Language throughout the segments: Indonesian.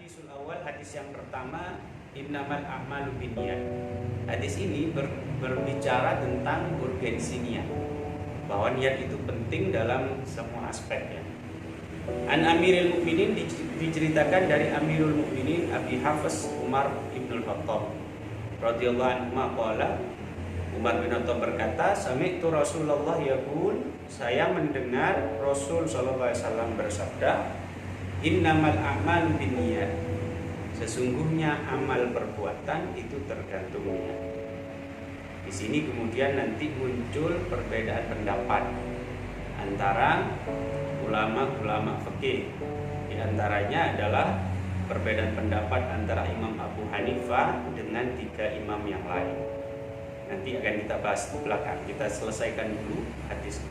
Hadisul awal, hadis yang pertama, innamal a'malu binniyat. Hadis ini berbicara tentang urgensi niat, bahwa niat itu penting dalam semua aspeknya. An Amirul Mukminin, diceritakan dari Amirul Mukminin Abi Hafs Umar ibn Khattab radhiyallahu anhu qala, Umar bin Khattab berkata, sami'tu Rasulullah yaqul, saya mendengar Rasul sallallahu alaihi wasallam bersabda, innamal a'malu binniyat, sesungguhnya amal perbuatan itu tergantung niat. Di sini kemudian nanti muncul perbedaan pendapat antara ulama-ulama fikih. Di antaranya adalah perbedaan pendapat antara Imam Abu Hanifah dengan 3 imam yang lain. Nanti akan kita bahas di belakang. Kita selesaikan dulu hadis.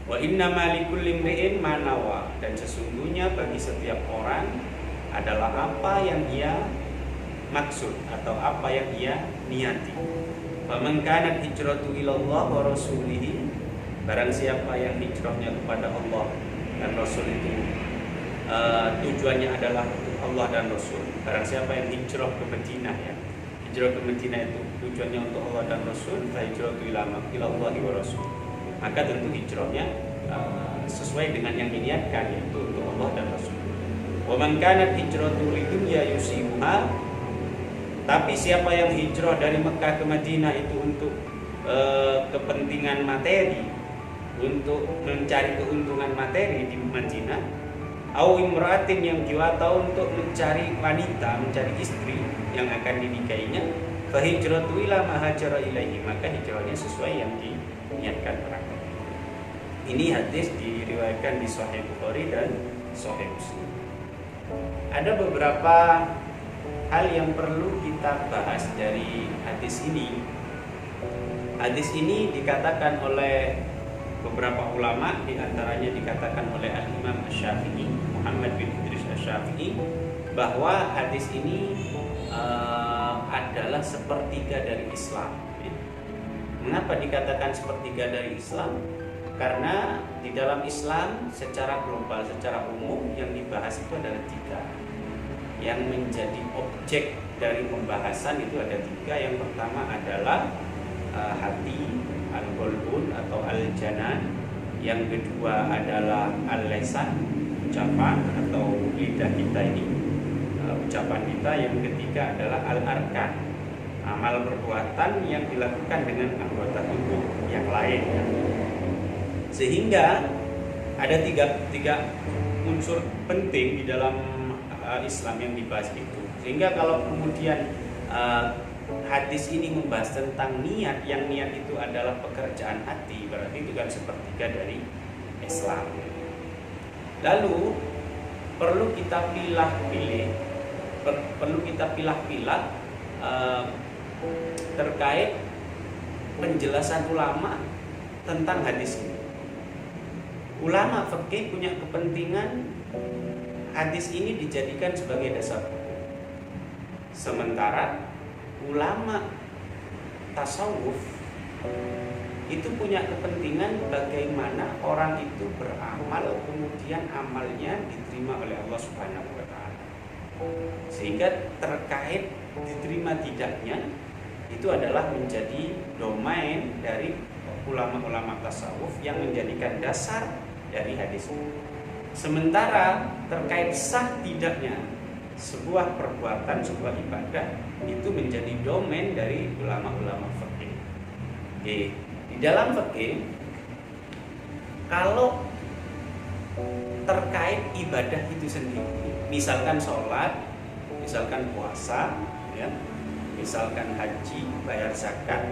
Wa inna likulli imri'in ma nawa, dan sesungguhnya bagi setiap orang adalah apa yang ia maksud atau apa yang ia niati. Faman kanat hijratu ilallah wa rasulih, barang siapa yang hijrahnya kepada Allah dan Rasul itu tujuannya adalah untuk Allah dan Rasul. Barang siapa yang hijrah ke Madinah, ya, hijrah ke Madinah itu tujuannya untuk Allah dan Rasul, fa hijratu ilallahi wa rasul, maka tentu hijrahnya sesuai dengan yang diniatkan, yaitu untuk Allah dan Rasul. Wa man kanat hijratu lidunya yusibuha, tapi siapa yang hijrah dari Mekah ke Madinah itu untuk kepentingan materi, untuk mencari keuntungan materi di Madinah, au imra'atin yang jiwa, atau untuk mencari wanita, mencari istri yang akan dinikahinya, fa hijratu ila ma hajara ilaihi, maka hijrahnya sesuai yang diniatkan orang. Ini hadis diriwayatkan di Sahih Bukhari dan Sahih Muslim. Ada beberapa hal yang perlu kita bahas dari hadis ini. Hadis ini dikatakan oleh beberapa ulama, di antaranya dikatakan oleh Al-Imam Asy-Syafi'i, Muhammad bin Idris Asy-Syafi'i, bahwa hadis ini adalah sepertiga dari Islam. Mengapa dikatakan sepertiga dari Islam? Karena di dalam Islam secara global, secara umum yang dibahas itu adalah 3. Yang menjadi objek dari pembahasan itu ada 3. Yang pertama adalah hati, al-qalbun atau al-janan. Yang kedua adalah al-lisan, ucapan atau lidah kita ini, ucapan kita. Yang ketiga adalah al-arkan, amal perbuatan yang dilakukan dengan anggota tubuh yang lain, ya. Sehingga ada tiga unsur penting di dalam Islam yang dibahas itu. Sehingga kalau kemudian hadis ini membahas tentang niat, yang niat itu adalah pekerjaan hati, berarti itu kan sepertiga dari Islam. Lalu perlu kita pilah-pilah terkait penjelasan ulama tentang hadis ini. Ulama fikih punya kepentingan hadis ini dijadikan sebagai dasar hukum. Sementara ulama tasawuf itu punya kepentingan bagaimana orang itu beramal, kemudian amalnya diterima oleh Allah Subhanahu wa taala. Sehingga terkait diterima tidaknya itu adalah menjadi domain dari ulama-ulama tasawuf yang menjadikan dasar dari hadis ini. Sementara terkait sah tidaknya sebuah perbuatan, sebuah ibadah, itu menjadi domain dari ulama-ulama fikih. Oke, di dalam fikih kalau terkait ibadah itu sendiri, misalkan sholat, misalkan puasa, ya, misalkan haji, bayar zakat,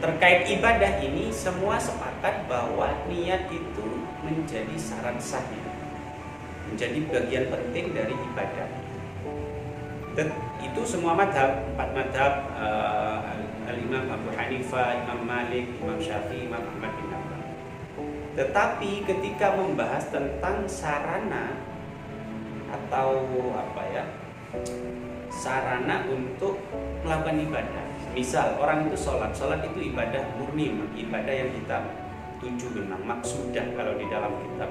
terkait ibadah ini semua sepakat bahwa niat itu menjadi syarat sahnya, menjadi bagian penting dari ibadah. Dan itu semua madhab, 4 madhab, Al-Imam Abu Hanifah, Imam Malik, Imam Syafi'i, Imam Ahmad bin Hanbal. Tetapi ketika membahas tentang sarana atau sarana untuk melakukan ibadah, misal orang itu sholat itu ibadah murni, ibadah yang kita tuju, memang maksudah kalau di dalam kitab.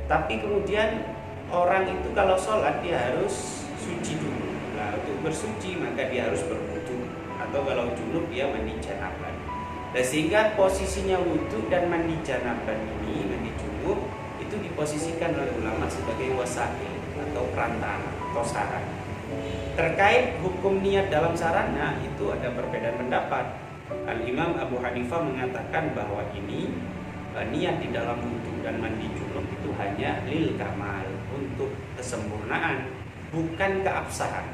Tapi kemudian orang itu kalau sholat dia harus suci dulu. Nah, untuk bersuci maka dia harus berwudu, atau kalau junub dia mandi janaban. Nah, sehingga posisinya wudu dan mandi janaban ini, mandi junub itu diposisikan oleh ulama sebagai wasail atau perantara atau sarana. Terkait hukum niat dalam sarana itu ada perbedaan pendapat. Al-Imam Abu Hanifah mengatakan bahwa ini niat di dalam wudu dan mandi junub itu hanya lil kamal, untuk kesempurnaan, bukan keabsahan.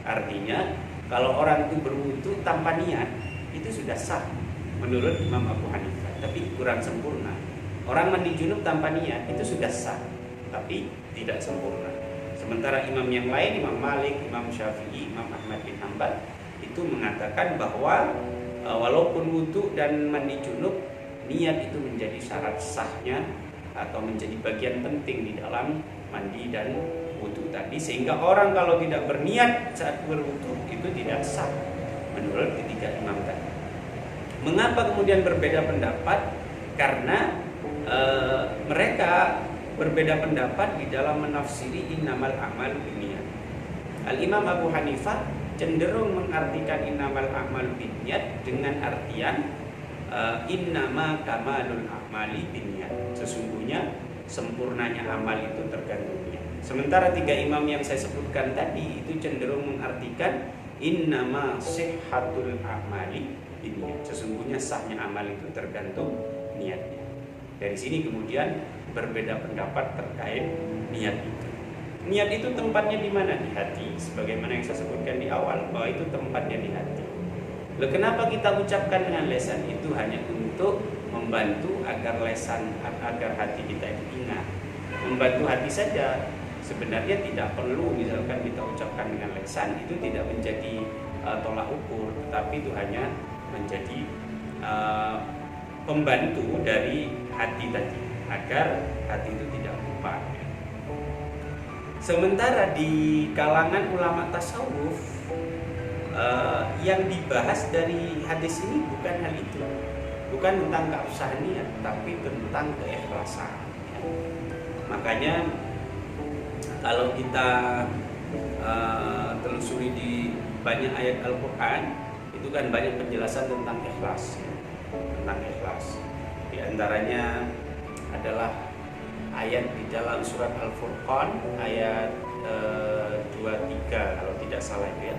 Artinya kalau orang itu berwudu tanpa niat itu sudah sah menurut Imam Abu Hanifah, tapi kurang sempurna. Orang mandi junub tanpa niat itu sudah sah, tapi tidak sempurna. Sementara imam yang lain, Imam Malik, Imam Syafi'i, Imam Ahmad bin Hanbal itu mengatakan bahwa walaupun wudu dan mandi junub, niat itu menjadi syarat sahnya atau menjadi bagian penting di dalam mandi dan wudu tadi, sehingga orang kalau tidak berniat saat berwudu itu tidak sah menurut ketiga imam tadi. Mengapa kemudian berbeda pendapat? Karena mereka berbeda pendapat di dalam menafsiri innamal a'malu binniyat. Al-Imam Abu Hanifah cenderung mengartikan innamal a'malu binniyat dengan artian innama kamalul a'mali binniyat. Sesungguhnya sempurnanya amal itu tergantung niat. Sementara tiga imam yang saya sebutkan tadi itu cenderung mengartikan innama sihhatul a'mali binniyat. Sesungguhnya sahnya amal itu tergantung niatnya. Dari sini kemudian berbeda pendapat terkait niat itu. Niat itu tempatnya di mana? Di hati. Sebagaimana yang saya sebutkan di awal bahwa itu tempatnya di hati. Loh, kenapa kita ucapkan dengan lisan? Itu hanya untuk membantu agar hati kita itu ingat. Membantu hati saja. Sebenarnya tidak perlu misalkan kita ucapkan dengan lisan, itu tidak menjadi tolak ukur, tetapi itu hanya menjadi pembantu dari hati tadi, agar hati itu tidak lupa. Sementara di kalangan ulama tasawuf, yang dibahas dari hadis ini bukan hal itu, bukan tentang keabsahan niat, tapi tentang keikhlasan. Makanya kalau kita telusuri di banyak ayat Al-Quran, itu kan banyak penjelasan tentang ikhlas, tentang ikhlas. Di antaranya adalah ayat di dalam surat Al-Furqan ayat 23 kalau tidak salah itu ya.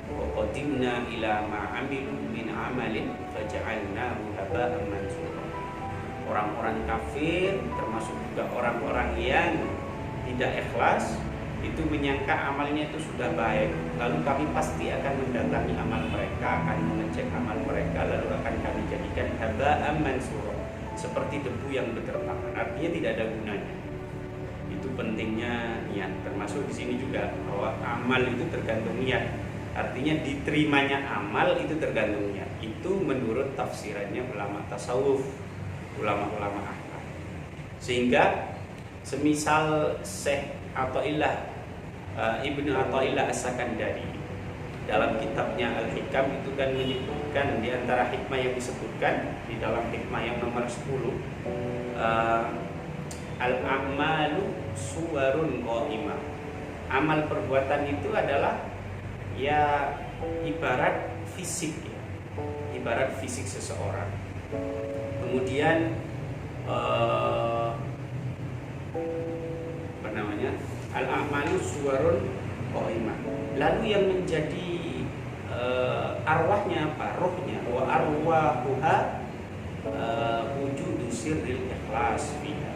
Wa qadimna ila ma 'amilu min 'amalin faja'alnahu haba'an mansura. Orang-orang kafir termasuk juga orang-orang yang tidak ikhlas itu menyangka amalnya itu sudah baik, lalu kami pasti akan mendatangi amal mereka, akan mengecek amal mereka, lalu akan kami jadikan haba'an mansura, seperti debu yang berterbangan. Artinya tidak ada gunanya. Itu pentingnya niat. Termasuk di sini juga bahwa amal itu tergantung niat. Artinya diterimanya amal itu tergantung niat. Itu menurut tafsirannya ulama tasawuf, ulama-ulama akhlak. Sehingga semisal Syekh Athaillah Ibnu Athaillah As-Sakandari dalam kitabnya Al-Hikam itu kan menyebutkan di antara hikmah yang disebutkan di dalam hikmah yang nomor 10, al-a'malu suwarun qa'imah. Amal perbuatan itu adalah ya ibarat fisik ya. Ibarat fisik seseorang. Kemudian apa namanya? Al-a'malu suwarun qa'imah. Lalu yang menjadi arwahnya apa? Ruhnya. Wa arwahuha wujudu sirril ikhlas fiha.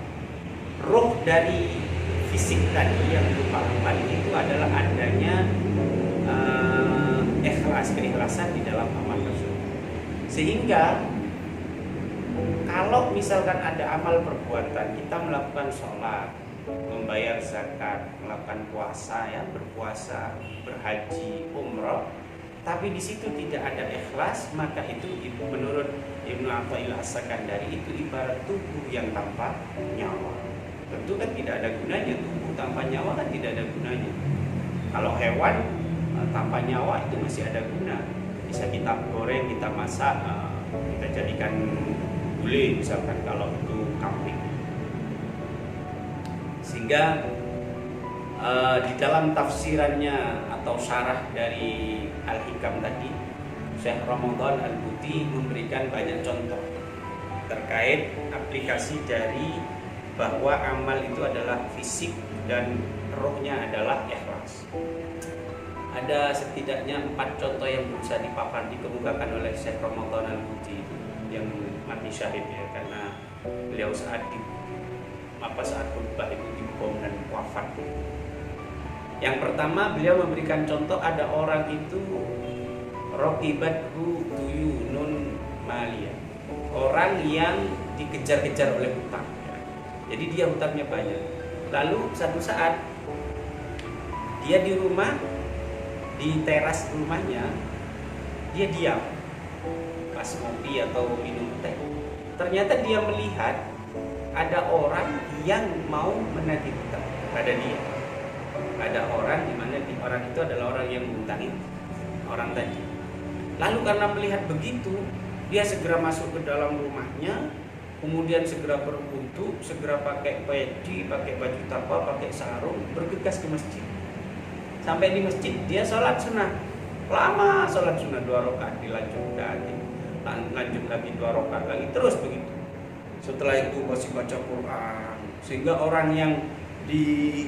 Ruh dari fisik tadi yang berupa amal itu adalah adanya ikhlas, keikhlasan di dalam amal tersebut. Sehingga kalau misalkan ada amal perbuatan, kita melakukan sholat, membayar zakat, melakukan puasa ya, berpuasa, berhaji, umrah, tapi di situ tidak ada ikhlas, maka itu menurut Ibnu Athaillah As-Sakandari itu ibarat tubuh yang tanpa nyawa. Tentu kan tidak ada gunanya, tubuh tanpa nyawa kan tidak ada gunanya. Kalau hewan tanpa nyawa itu masih ada guna, bisa kita goreng, kita masak, kita jadikan gulai misalkan kalau itu kambing. Sehingga Di dalam tafsirannya atau syarah dari Al-Hikam tadi, Syekh Ramadan Al-Buti memberikan banyak contoh terkait aplikasi dari bahwa amal itu adalah fisik dan rohnya adalah ikhlas. Ada setidaknya 4 contoh yang bisa dikemukakan oleh Syekh Ramadan Al-Buti yang mati syahid ya, karena beliau saat khutbah itu dibom dan wafat. Yang pertama, beliau memberikan contoh ada orang itu rokibathu duyunun maliyah, orang yang dikejar-kejar oleh hutang ya. Jadi dia hutangnya banyak. Lalu satu saat dia di rumah, di teras rumahnya, dia diam pas ngopi atau minum teh. Ternyata dia melihat ada orang yang mau menagih hutang pada dia. Ada orang di mana orang itu adalah orang yang menghutangi orang tadi. Lalu karena melihat begitu, dia segera masuk ke dalam rumahnya, kemudian segera berwudu, segera pakai peci, pakai baju tapa, pakai sarung, bergegas ke masjid. Sampai di masjid dia sholat sunnah, lama sholat sunnah 2 rakaat, dilanjutkan, lanjut lagi 2 rakaat lagi, terus begitu. Setelah itu masih baca Quran, sehingga orang yang di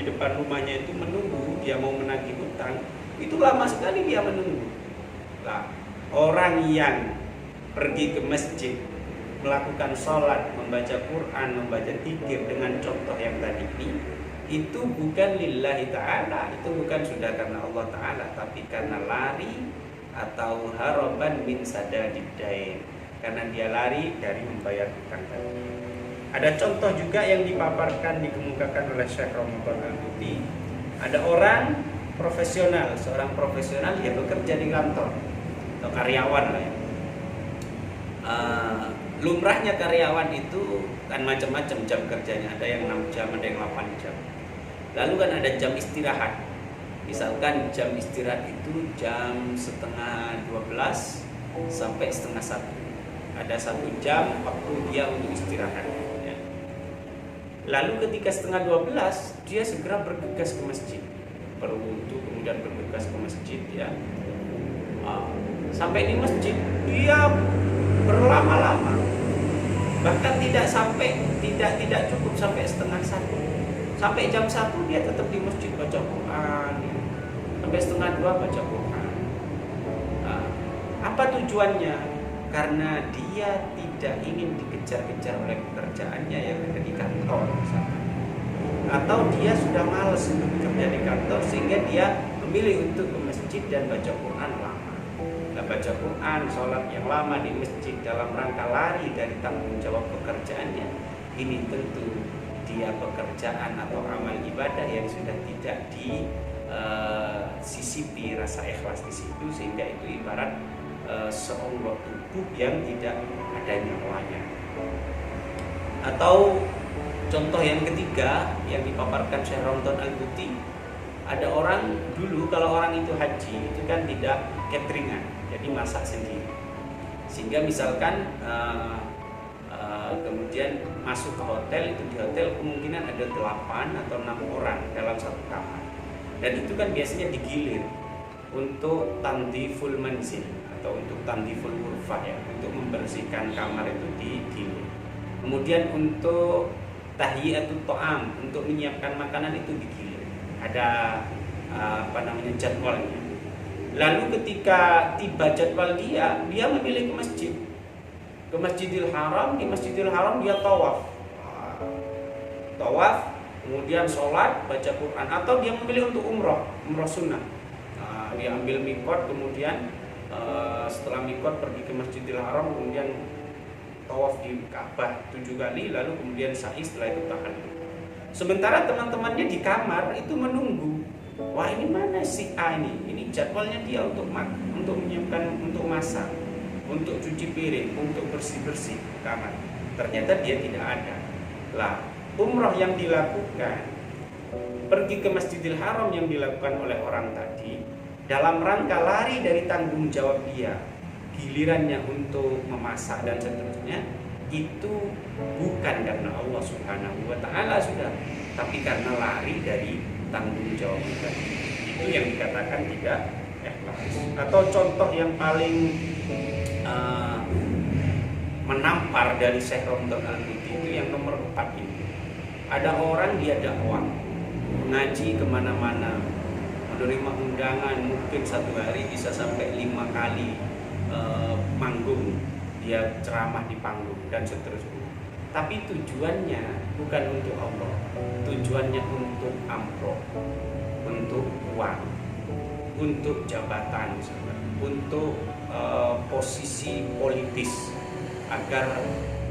depan rumahnya itu menunggu dia mau menagih hutang, itu lama sekali dia menunggu. Nah, orang yang pergi ke masjid, melakukan sholat, membaca Quran, membaca dzikir dengan contoh yang tadi ini, itu bukan lillahi ta'ala, itu bukan sudah karena Allah ta'ala, tapi karena lari atau haraban min sadadid dain, karena dia lari dari membayar hutang tadi. Ada contoh juga yang dipaparkan, dikemukakan oleh Syekh Ramadan Al-Buti. Ada orang profesional, seorang profesional yang bekerja di kantor atau karyawan lah ya. Lumrahnya karyawan itu kan macam-macam jam kerjanya, ada yang 6 jam, ada yang 8 jam. Lalu kan ada jam istirahat. Misalkan jam istirahat itu jam setengah 12 sampai setengah 1. Ada 1 jam waktu dia untuk istirahat. Lalu ketika setengah 12 dia segera bergegas ke masjid, berwudu kemudian bergegas ke masjid ya. Sampai di masjid dia berlama-lama, bahkan tidak cukup sampai setengah 1. Sampai jam 1 dia tetap di masjid baca Quran, sampai setengah 2 baca Quran. Apa tujuannya? Karena dia tidak ingin dikejar-kejar oleh pekerjaannya yang ada di kantor misalkan. Atau dia sudah malas untuk bekerja di kantor sehingga dia memilih untuk ke masjid dan baca Quran lama. Dan baca Quran, sholat yang lama di masjid dalam rangka lari dari tanggung jawab pekerjaannya. Ini tentu dia pekerjaan atau amal ibadah yang sudah tidak disisipi rasa ikhlas di situ, sehingga itu ibarat seonggok tubuh yang tidak ada nyawanya. Atau contoh yang ketiga yang dipaparkan Syekh Ramadan Al-Buti, ada orang dulu kalau orang itu haji itu kan tidak cateringan, jadi masak sendiri. Sehingga misalkan kemudian masuk ke hotel, itu di hotel kemungkinan ada 8 atau 6 orang dalam satu kamar. Dan itu kan biasanya digilir untuk tandiful manzil atau untuk tandiful ghurfah ya, untuk membersihkan kamar itu digilir. Kemudian untuk tahiyatut ta'am, untuk menyiapkan makanan itu digilir. Ada jadwalnya. Lalu ketika tiba jadwal dia memilih ke masjid. Ke Masjidil Haram, di Masjidil Haram dia tawaf. Tawaf, kemudian sholat, baca Quran, atau dia memilih untuk umroh sunnah. Dia ambil mikot, kemudian setelah mikot pergi ke Masjidil Haram, kemudian tawaf di Ka'bah 7 kali, lalu kemudian sa'i, setelah itu tahallul. Sementara teman-temannya di kamar itu menunggu. Wah, ini mana si A ini jadwalnya dia untuk menyiapkan, untuk masak, untuk cuci piring, untuk bersih-bersih kamar. Ternyata dia tidak ada. Lah, umroh yang dilakukan, pergi ke Masjidil Haram yang dilakukan oleh orang tadi dalam rangka lari dari tanggung jawab dia, gilirannya untuk memasak dan seterusnya, itu bukan karena Allah Subhanahu wa taala sudah, tapi karena lari dari tanggung jawab kita. Itu yang dikatakan tidak ikhlas. Atau contoh yang paling menampar dari Syekh Romdon Al-Buti itu yang nomor 4 ini. Ada orang dia dakwah, ngaji kemana-mana, menerima undangan, mungkin satu hari bisa sampai 5 kali manggung, dia ceramah di panggung dan seterusnya. Tapi tujuannya bukan untuk Allah, tujuannya untuk amplop, untuk uang, untuk jabatan misalnya, untuk posisi politis, agar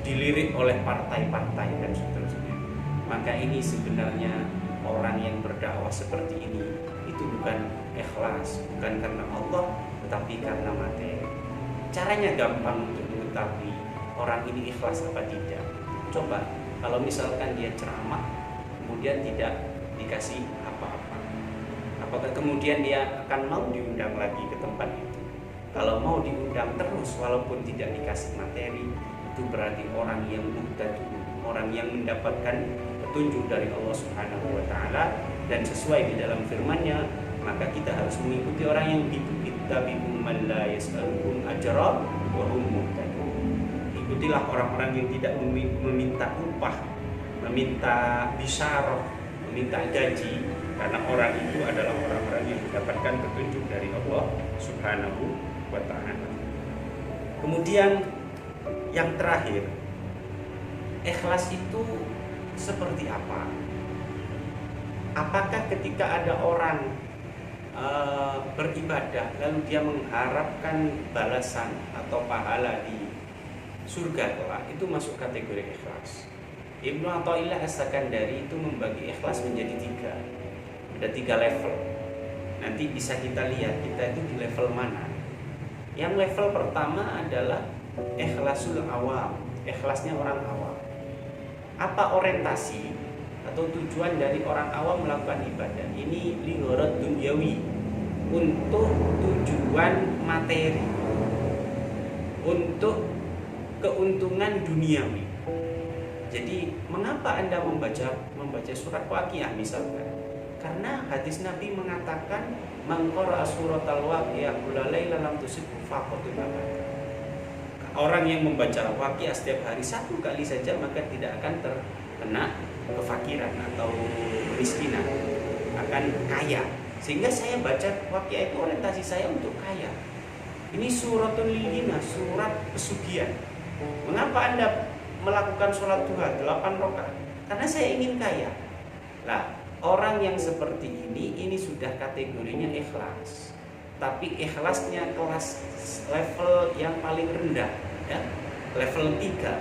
dilirik oleh partai-partai dan seterusnya. Maka ini sebenarnya orang yang berdakwah seperti ini itu bukan ikhlas, bukan karena Allah, tetapi karena materi. Caranya gampang untuk mengetahui orang ini ikhlas apa tidak. Coba kalau misalkan dia ceramah kemudian tidak dikasih apa-apa, apakah kemudian dia akan mau diundang lagi ke tempat itu? Kalau mau diundang terus walaupun tidak dikasih materi, itu berarti orang yang muhtadun, orang yang mendapatkan petunjuk dari Allah Subhanahu wa taala, dan sesuai di dalam firman-Nya, maka kita harus mengikuti orang yang itu, ittabi'u man la yas'alukum ajra wa hum muhtadun. Ikutilah orang-orang yang tidak meminta upah, meminta bisyarah, meminta gaji, karena orang itu adalah orang-orang yang mendapatkan petunjuk dari Allah Subhanahu wa ta'ala. Kemudian yang terakhir, ikhlas itu seperti apa? Apakah ketika ada orang beribadah lalu dia mengharapkan balasan atau pahala di surga kelak, itu masuk kategori ikhlas? Ibnu Athaillah As-Sakandari itu membagi ikhlas menjadi 3. Ada 3 level. Nanti bisa kita lihat kita itu di level mana. Yang level pertama adalah ikhlasul awam, ikhlasnya orang awam. Apa orientasi atau tujuan dari orang awam melakukan ibadah? Ini li gharad dunyawi, untuk tujuan materi, untuk keuntungan duniawi. Jadi mengapa Anda membaca surat Waqiah misalkan? Karena hadis Nabi mengatakan man qara'a suratal Waqiah kulla lailatin lam tusibhu faqatun abada. Orang yang membaca Waqiah setiap hari 1 kali saja maka tidak akan terkena kefakiran atau kemiskinan, akan kaya. Sehingga saya baca Waqiah itu orientasi saya untuk kaya. Ini suratul lilina, surat pesugihan. Mengapa Anda melakukan sholat duha 8 rakaat? Karena saya ingin kaya. Nah, orang yang seperti ini sudah kategorinya ikhlas. Tapi ikhlasnya kelas level yang paling rendah, ya. Level 3.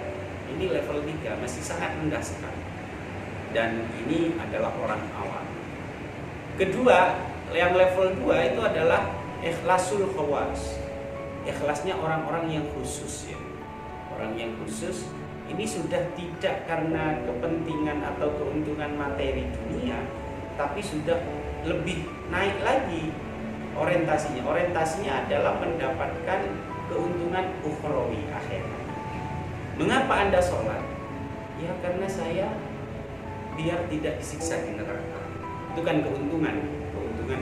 Ini level 3 masih sangat rendah sekali. Dan ini adalah orang awam. Kedua, yang level 2 itu adalah ikhlasul khawas. Ikhlasnya orang-orang yang khusus, ya. Orang yang khusus ini sudah tidak karena kepentingan atau keuntungan materi dunia, tapi sudah lebih naik lagi orientasinya. Orientasinya adalah mendapatkan keuntungan ukhrawi, akhirat. Mengapa Anda sholat? Ya karena saya biar tidak disiksa di neraka. Itu kan keuntungan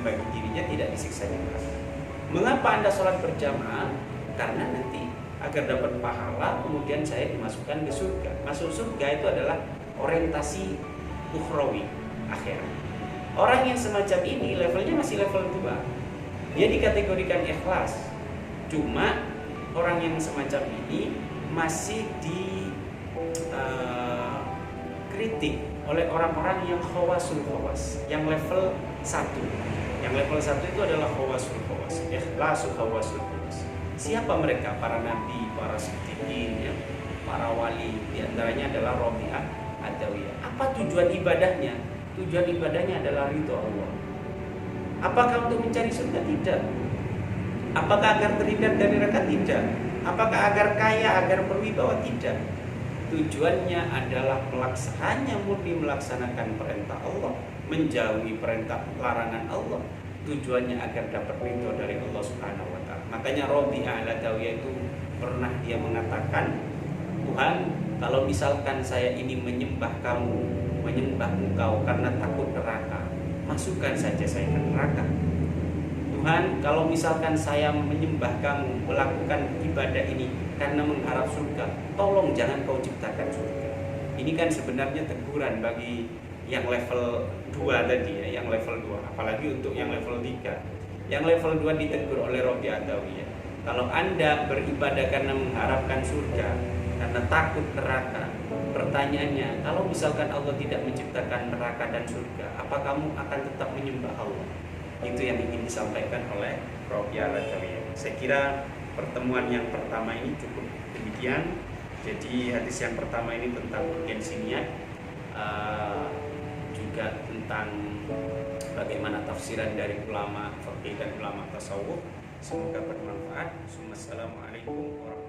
bagi dirinya, tidak disiksa di neraka. Mengapa Anda sholat berjamaah? Karena nanti agar dapat pahala, kemudian saya dimasukkan ke surga. Masuk surga itu adalah orientasi ukhrawi, akhirat. Orang yang semacam ini levelnya masih level 2. Dia dikategorikan ikhlas. Cuma orang yang semacam ini masih dikritik oleh orang-orang yang khawasul khawas, yang level 1. Yang level 1 itu adalah khawasul khawas, ikhlasul khawasul khawas. Siapa mereka? Para nabi, para siddiqin, ya, para wali. Di antaranya adalah Rabi'ah Adawiyah. Apa tujuan ibadahnya? Tujuan ibadahnya adalah ridho Allah. Apakah untuk mencari surga? Tidak. Apakah agar terhindar dari neraka? Tidak. Apakah agar kaya, agar berwibawa? Tidak. Tujuannya adalah hanya murni melaksanakan perintah Allah, menjauhi perintah larangan Allah. Tujuannya agar dapat ridho dari Allah Subhanahu wa ta'ala. Makanya Rabi'ah Al-Adawiyah itu pernah dia mengatakan, Tuhan, kalau misalkan saya ini menyembah kamu, menyembah engkau karena takut neraka, masukkan saja saya ke neraka. Tuhan, kalau misalkan saya menyembah kamu, melakukan ibadah ini karena mengharap surga, tolong jangan kau ciptakan surga. Ini kan sebenarnya teguran bagi yang level 2 tadi ya, yang level 2, apalagi untuk yang level 3. Yang level 2 ditegur oleh Robi Adawi ya. Kalau Anda beribadah karena mengharapkan surga, karena takut neraka, pertanyaannya, kalau misalkan Allah tidak menciptakan neraka dan surga, apa kamu akan tetap menyembah Allah? Itu yang ingin disampaikan oleh Robi Adawi. Saya kira pertemuan yang pertama ini cukup demikian. Jadi hadis yang pertama ini tentang urgensi niat, juga tentang bagaimana tafsiran dari ulama fikih dan ulama tasawuf. Semoga bermanfaat. Assalamualaikum warahmatullahi wabarakatuh.